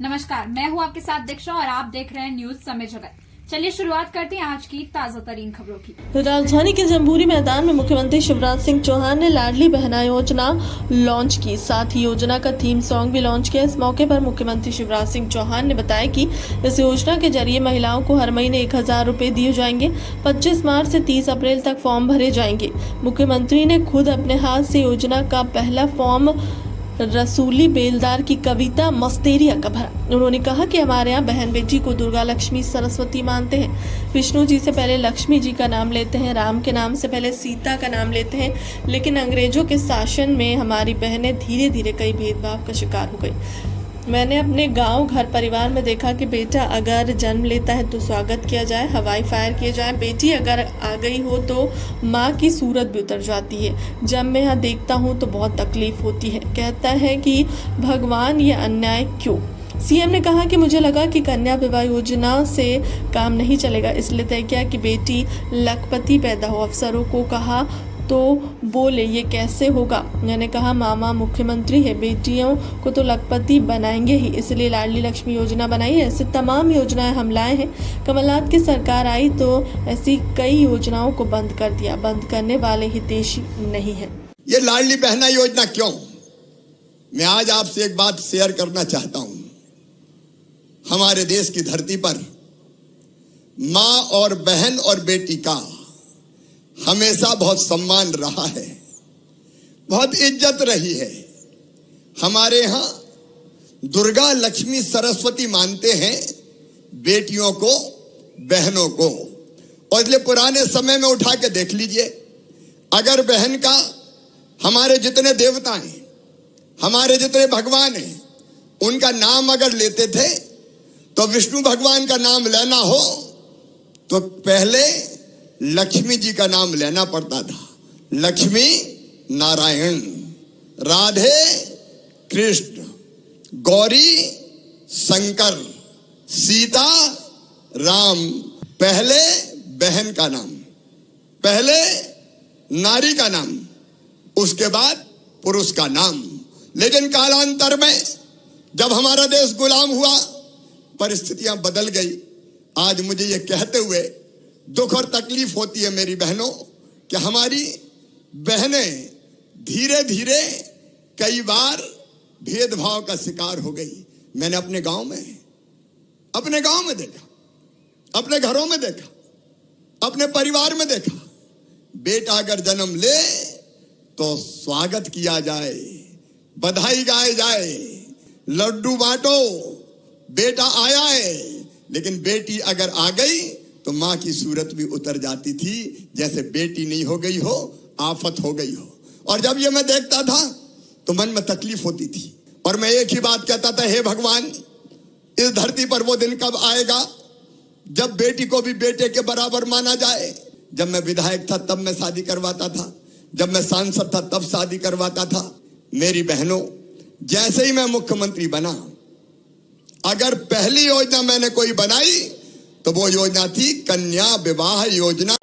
नमस्कार, मैं हूं आपके साथ दीक्षा और आप देख रहे हैं न्यूज समय जगत। चलिए शुरुआत करते हैं आज की ताजा तरीन खबरों की। राजधानी के जम्बूरी मैदान में मुख्यमंत्री शिवराज सिंह चौहान ने लाडली बहना योजना लॉन्च की। साथ ही योजना का थीम सॉन्ग भी लॉन्च किया। इस मौके पर मुख्यमंत्री शिवराज सिंह चौहान ने बताया कि इस योजना के जरिए महिलाओं को हर महीने 1000 रुपए दिए जाएंगे। 25 मार्च से 30 अप्रैल तक फॉर्म भरे जाएंगे। मुख्यमंत्री ने खुद अपने हाथ से योजना का पहला फॉर्म रसूली बेलदार की कविता मस्तेरिया का भरा। उन्होंने कहा कि हमारे यहाँ बहन बेटी को दुर्गा लक्ष्मी सरस्वती मानते हैं। विष्णु जी से पहले लक्ष्मी जी का नाम लेते हैं, राम के नाम से पहले सीता का नाम लेते हैं। लेकिन अंग्रेजों के शासन में हमारी बहनें धीरे धीरे कई भेदभाव का शिकार हो गई। मैंने अपने गांव घर परिवार में देखा कि बेटा अगर जन्म लेता है तो स्वागत किया जाए, हवाई फायर किए जाए। बेटी अगर आ गई हो तो माँ की सूरत भी उतर जाती है। जब मैं यहाँ देखता हूँ तो बहुत तकलीफ होती है। कहता है कि भगवान ये अन्याय क्यों। सीएम ने कहा कि मुझे लगा कि कन्या विवाह योजना से काम नहीं चलेगा, इसलिए तय किया कि बेटी लखपति पैदा हो। अफसरों को कहा तो बोले ये कैसे होगा। मैंने कहा मामा मुख्यमंत्री है, बेटियों को तो लखपति बनाएंगे ही, इसलिए लाडली लक्ष्मी योजना बनाई है। ऐसे तमाम योजनाएं हम लाए हैं। कमलनाथ की सरकार आई तो ऐसी कई योजनाओं को बंद कर दिया। बंद करने वाले हितैषी नहीं है। ये लाडली बहना योजना क्यों? मैं आज आपसे एक बात शेयर करना चाहता हूं। हमारे देश की धरती पर माँ और बहन और बेटी का हमेशा बहुत सम्मान रहा है, बहुत इज्जत रही है। हमारे यहाँ दुर्गा लक्ष्मी सरस्वती मानते हैं बेटियों को, बहनों को। और इसलिए पुराने समय में उठा के देख लीजिए, अगर बहन का हमारे जितने देवता हैं, हमारे जितने भगवान हैं, उनका नाम अगर लेते थे तो विष्णु भगवान का नाम लेना हो तो पहले लक्ष्मी जी का नाम लेना पड़ता था। लक्ष्मी नारायण, राधे कृष्ण, गौरी शंकर, सीता राम। पहले बहन का नाम, पहले नारी का नाम, उसके बाद पुरुष का नाम। लेकिन कालांतर में जब हमारा देश गुलाम हुआ, परिस्थितियां बदल गई। आज मुझे ये कहते हुए दुख और तकलीफ होती है मेरी बहनों कि हमारी बहनें धीरे धीरे कई बार भेदभाव का शिकार हो गई। मैंने अपने गांव में देखा, अपने घरों में देखा, अपने परिवार में देखा। बेटा अगर जन्म ले तो स्वागत किया जाए, बधाई गाए जाए, लड्डू बांटो, बेटा आया है। लेकिन बेटी अगर आ गई तो माँ की सूरत भी उतर जाती थी, जैसे बेटी नहीं हो गई हो, आफत हो गई हो। और जब ये मैं देखता था तो मन में तकलीफ होती थी और मैं एक ही बात कहता था, हे भगवान, इस धरती पर वो दिन कब आएगा जब बेटी को भी बेटे के बराबर माना जाए। जब मैं विधायक था तब मैं शादी करवाता था, जब मैं सांसद था तब शादी करवाता था। मेरी बहनों, जैसे ही मैं मुख्यमंत्री बना, अगर पहली योजना मैंने कोई बनाई तो वो योजना थी कन्या विवाह योजना।